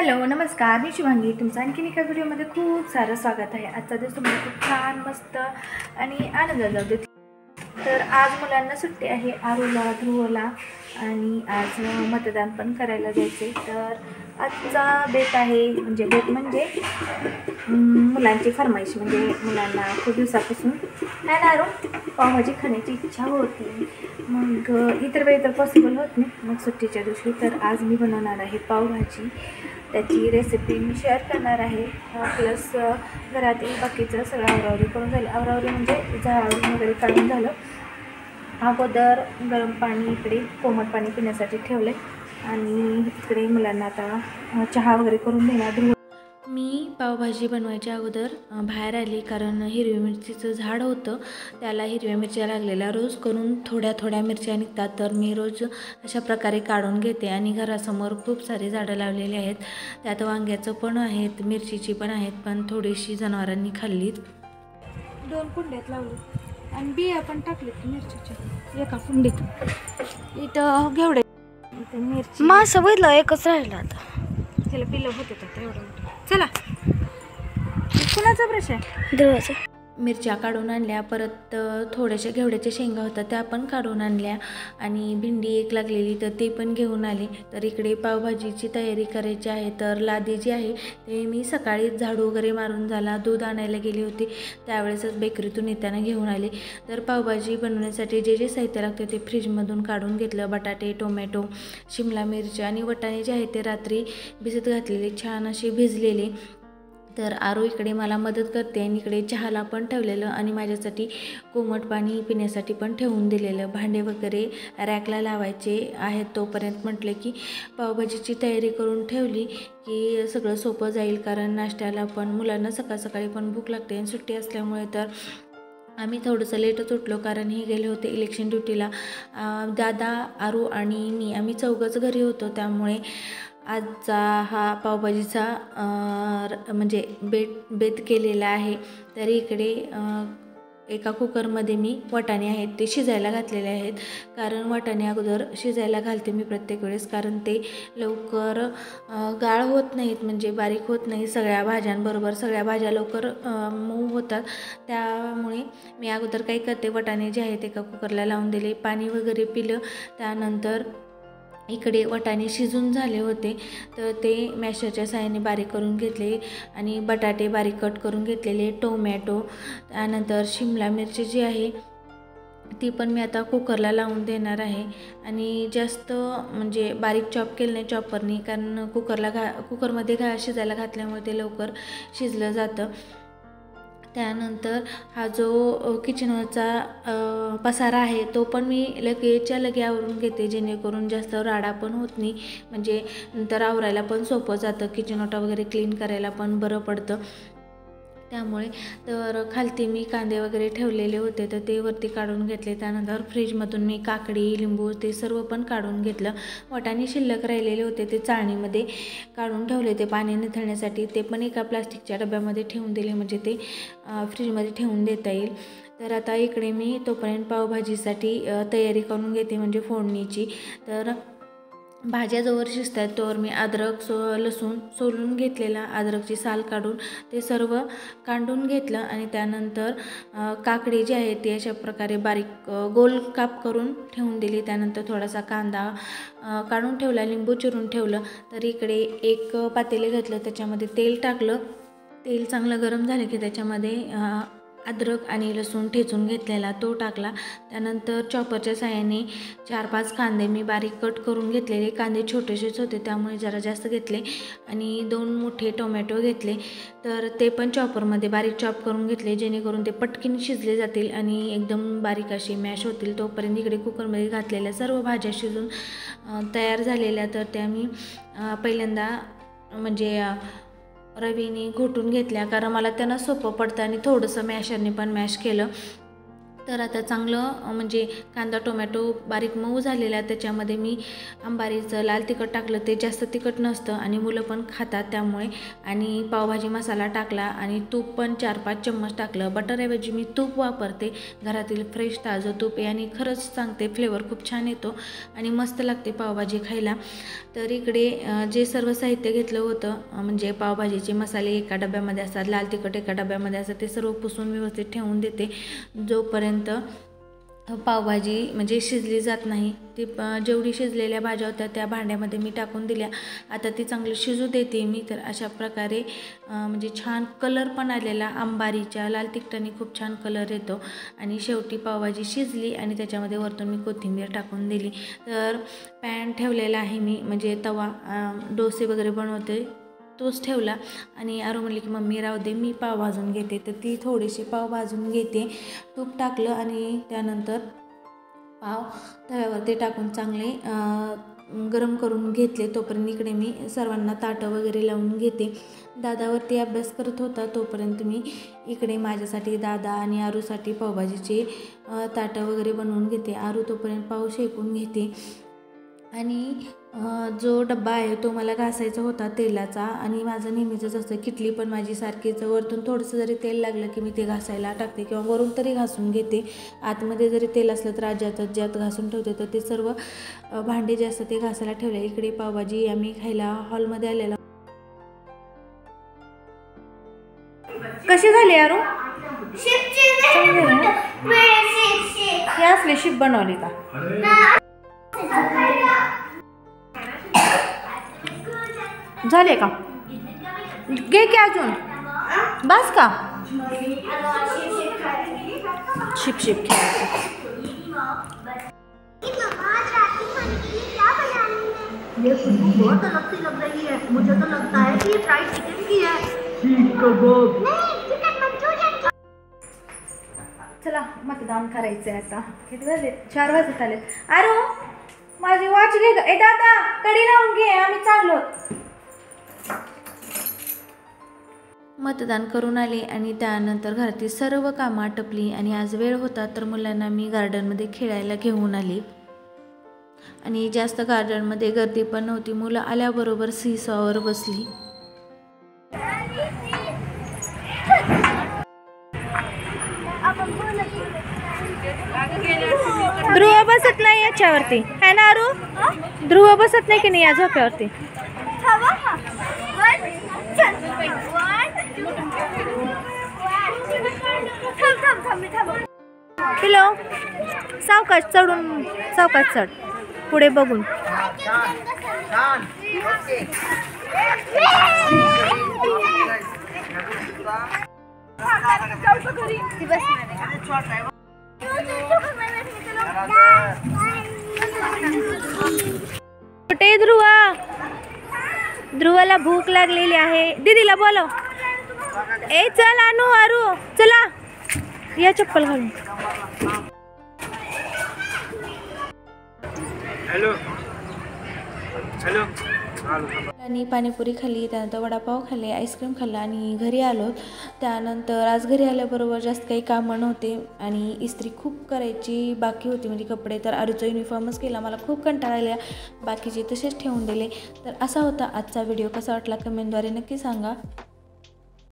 Hello नमस्कार, मी शुभांगी. तुमचं आणखीन एका व्हिडिओमध्ये खूप सारं स्वागत आहे. आजचा दिवस तुम्हाला खूप छान मस्त आणि आनंदात जाऊ दे. तर आज मुलांना सुट्टी आहे, आरूला ध्रुवला, आणि आज मतदान पण करायला जायचे. तर आजचा बेत आहे, म्हणजे मुलांची फरमाईश, म्हणजे मुलांना खूप दिवसापासून नाही ना पावभाजी खाण्याची इच्छा होती. मग इतर वेळी तर पॉसिबल होत नाही, मग सुट्टीच्या दिवशी. तर आज मी बनवणार आहे पावभाजी. त्याची रेसिपी मी शेअर करणार आहे. प्लस घरातील बाकीचं सगळं आवरावरी करून झालं. आवरावरी म्हणजे झाडून वगैरे काढून झालं. अगोदर गरम पाणी इकडे कोमट पाणी पिण्यासाठी ठेवले, आणि इकडे मुलांना आता चहा वगैरे करून देणार. मी पावभाजी बनवायच्या अगोदर बाहेर आली, कारण हिरवी मिरचीचं झाड होतं, त्याला हिरव्या मिरच्या लागलेल्या. रोज करून थोड्या थोड्या मिरच्या निघतात, तर मी रोज अशा प्रकारे काढून घेते. आणि घरासमोर खूप सारे झाडं लावलेली आहेत, त्यात वांग्याचं पण आहेत, मिरचीची पण आहेत, पण थोडीशी जनावरांनी खाल्लीत. 2 कुंड्यात लावली आणि बिया पण टाकलीत मिरचीच्या एका कुंडीत. इथं घेवडे मिरची मासं बघितलं, एकच राहिलं आता. त्याला पिलं होते तर एवढं. चला, कुणाचा ब्रश आहे? देवाचा. मिरच्या काढून आणल्या, परत थोड्याशा घेवड्याच्या शेंगा होत्या त्या पण काढून आणल्या, आणि भेंडी एक लागलेली तर ते पण घेऊन आले. तर इकडे पावभाजीची तयारी करायची आहे. तर लादी जी आहे ते मी सकाळी झाडू वगैरे मारून झाला, दूध आणायला गेली होती, त्यावेळेसच बेकरीतून येताना घेऊन आले. तर पावभाजी बनवण्यासाठी जे जे साहित्य लागते ते फ्रीजमधून काढून घेतलं. बटाटे, टोमॅटो, शिमला मिरची आणि वाटाणे जे आहे ते रात्री भिजत घातलेले, छान असे भिजलेले. तर आरू इकडे मला मदत करते, आणि इकडे चहाला पण ठेवलेलं, आणि माझ्यासाठी कोमट पाणी पिण्यासाठी पण ठेवून दिलेलं. भांडे वगैरे रॅकला लावायचे आहेत, तोपर्यंत म्हटले की पावभाजीची तयारी करून ठेवली की सगळं सोपं जाईल, कारण नाश्त्याला पण मुलांना सकाळ सकाळी पण भूक लागते, आणि सुट्टी असल्यामुळे तर आम्ही थोडंसं लेटच उठलो, कारण हे गेले होते इलेक्शन ड्युटीला. दादा, आरू आणि मी, आम्ही चौघंच घरी होतो, त्यामुळे आजचा हा पावभाजीचा म्हणजे बेत केलेला आहे. तर इकडे एका कुकरमध्ये मी वाटाणे आहेत ते शिजायला घातलेले आहेत, कारण वाटाणे अगोदर शिजायला घालते मी प्रत्येक वेळेस, कारण ते लवकर गाळ होत नाहीत, म्हणजे बारीक होत नाही. सगळ्या भाज्यांबरोबर सगळ्या भाज्या लवकर मऊ होतात, त्यामुळे मी अगोदर काही करते, वाटाणे जे आहेत एका कुकरला लावून दिले, पाणी वगैरे पिलं. त्यानंतर इकडे वाटाणे शिजून झाले होते, तर ते मॅशरच्या साहाय्याने बारीक करून घेतले, आणि बटाटे बारीक कट करून घेतलेले, टोमॅटो, त्यानंतर शिमला मिरची जी आहे ती पण मी आता कुकरला लावून देणार आहे. आणि जास्त म्हणजे बारीक चॉप केलं नाही चॉपरनी, कारण कुकरमध्ये शिजायला घातल्यामुळे ते लवकर शिजलं जातं. त्यानंतर हा जो किचनवरचा पसारा आहे तो पण मी लगेचच्या लगे आवरून घेते, जेणेकरून जास्त राडा पण होत नाही, म्हणजे नंतर आवरायला पण सोपं जातं, किचन ओटा वगैरे क्लीन करायला पण बरं पडतं. त्यामुळे तर खालती मी कांदे वगैरे ठेवलेले होते, तर ते वरती काढून घेतले. त्यानंतर फ्रीजमधून मी काकडी, लिंबू ते सर्व पण काढून घेतलं. वाटाणे शिल्लक राहिलेले होते ते चाळणीमध्ये काढून ठेवले, ते पाणी निथळण्यासाठी. ते पण एका प्लास्टिकच्या डब्यामध्ये ठेवून दिले, म्हणजे ते फ्रीजमध्ये ठेवून देता येईल. तर आता इकडे मी तोपर्यंत पावभाजीसाठी तयारी करून घेते, म्हणजे फोडणीची. तर भाज्या जवळ शिजतात तोवर मी अद्रक लसूण सोलून घेतलेला, अद्रकची साल काढून ते सर्व काढून घेतलं, आणि त्यानंतर काकडी जी आहे ती अशा प्रकारे बारीक गोल काप करून ठेवून दिली. त्यानंतर थोडासा कांदा काढून ठेवला, लिंबू चिरून ठेवलं. तर इकडे एक पातेले घेतलं, त्याच्यामध्ये तेल टाकलं. तेल चांगलं गरम झालं की त्याच्यामध्ये अद्रक आणि लसूण ठेचून घेतलेला तो टाकला. त्यानंतर चॉपरच्या साहाय्याने 4-5 कांदे मी बारीक कट करून घेतलेले, कांदे छोटेसेच होते त्यामुळे जरा जास्त घेतले, आणि 2 मोठे टोमॅटो घेतले, तर ते पण चॉपरमध्ये बारीक चॉप करून घेतले, जेणेकरून ते पटकन शिजले जातील आणि एकदम बारीक असे मॅश होतील. तोपर्यंत इकडे कुकरमध्ये घातलेल्या सर्व भाज्या शिजून तयार झालेल्या, तर त्या मी पहिल्यांदा म्हणजे रवीने घोटून घेतल्या, कारण मला त्यांना सोपं पडतं, आणि थोडंसं मॅशरने पण मॅश केलं. तर आता चांगलं म्हणजे कांदा टोमॅटो बारीक मऊ झालेला, त्याच्यामध्ये मी अंबारीचं लाल तिखट टाकलं, ते जास्त तिखट नसतं आणि मुलं पण खातात त्यामुळे, आणि पावभाजी मसाला टाकला आणि तूप पण 4-5 चम्मच टाकलं. बटरऐवजी मी तूप वापरते, घरातील फ्रेश ताजं तूप आहे आणि खरंच सांगते फ्लेवर खूप छान येतो आणि मस्त लागते पावभाजी खायला. तर इकडे जे सर्व साहित्य घेतलं होतं म्हणजे पावभाजीचे मसाले एका डब्यामध्ये असतात, लाल तिखट एका डब्यामध्ये असतात, ते सर्व पुसून व्यवस्थित ठेवून देते जोपर्यंत पावभाजी म्हणजे शिजली जात नाही. ती जेवढी शिजलेल्या भाज्या होत्या त्या भांड्यामध्ये मी टाकून दिल्या. आता ती चांगली शिजू देते मी. तर अशा प्रकारे म्हणजे छान कलर पण आलेला, अंबारीच्या लाल तिखटाने खूप छान कलर येतो आणि शेवटी पावभाजी शिजली आणि त्याच्यामध्ये वरतून मी कोथिंबीर टाकून दिली. तर पॅन ठेवलेला आहे मी, म्हणजे तवा डोसे वगैरे बनवते तोच ठेवला आणि आरू म्हणली की मम्मी राहू दे मी पाव भाजून घेते. तर ती थोडीशी पाव भाजून घेते, तूप टाकलं आणि त्यानंतर पाव तव्यावरती टाकून चांगले गरम करून घेतले. तोपर्यंत इकडे मी सर्वांना ताटं वगैरे लावून घेते. दादावरती अभ्यास करत होता, तोपर्यंत मी इकडे माझ्यासाठी दादा आणि आरूसाठी पावभाजीचे ताटं वगैरे बनवून घेते. आरू तोपर्यंत पाव शेकून घेते आणि जो डब्बा आहे तो मला घासायचा होता तेलाचा, आणि माझं नेहमीचंच असतं, किटली पण माझी सारखीच वरतून थोडंसं जरी तेल लागलं की मी ते घासायला टाकते किंवा वरून तरी घासून घेते. आतमध्ये जरी तेल असलं तर ज्यात घासून ठेवते. तर ते सर्व भांडे जे असतात ते घासायला ठेवले. इकडे पावभाजी आम्ही खायला हॉलमध्ये आलेला. कशी झाली यारू? ही असली शिप बनवली का? झाले का? घे की अजून बस का? शिप खेळायचं. ये खुशबू बहुत अलग सी लग रही है, मुझे तो लगता है कि ये फ्राइड चिकन की है। सीख कबाब नहीं, चिकन मंचूरियन। चला मतदान करायचंय आता. किती वाजले? 4 वाजत आले. अरे माझी वॉच घे. ए दादा कडी लावून घे, आम्ही चाललो. मतदान करून आले आणि त्यानंतर घरातील सर्व कामं आटपली आणि आज वेळ होता तर मुलांना मी गार्डनमध्ये खेळायला घेऊन आले. आणि जास्त गार्डनमध्ये गर्दी पण नव्हती. मुलं आल्याबरोबर सीसॉवर बसली. ध्रुव बसत नाही याच्यावरती है ना आरू? ध्रुव बसत नाही की नाही या झोप्यावरती? हॅलो, सावकाश चढून सावकाश चढ, पुढे बघून. कुठे ध्रुवा? ध्रुवाला भूक लागलेली आहे. दीदीला बोलव. ए चल आणू आरू चला, या चप्पल घालून. Hello hello. आणि पाणीपुरी खाल्ली, त्यानंतर वडापाव खाल्ले, आईस्क्रीम खाल्ला आणि घरी आलो. त्यानंतर आज घरी आल्याबरोबर जास्त काही कामं नव्हते आणि इस्त्री खूप करायची बाकी होती, म्हणजे कपडे. तर आरूचा युनिफॉर्मच केला, मला खूप कंटाळा आला, बाकीचे तसेच ठेवून दिले. तर असा होता आजचा व्हिडिओ. कसा वाटला कमेंटद्वारे नक्की सांगा.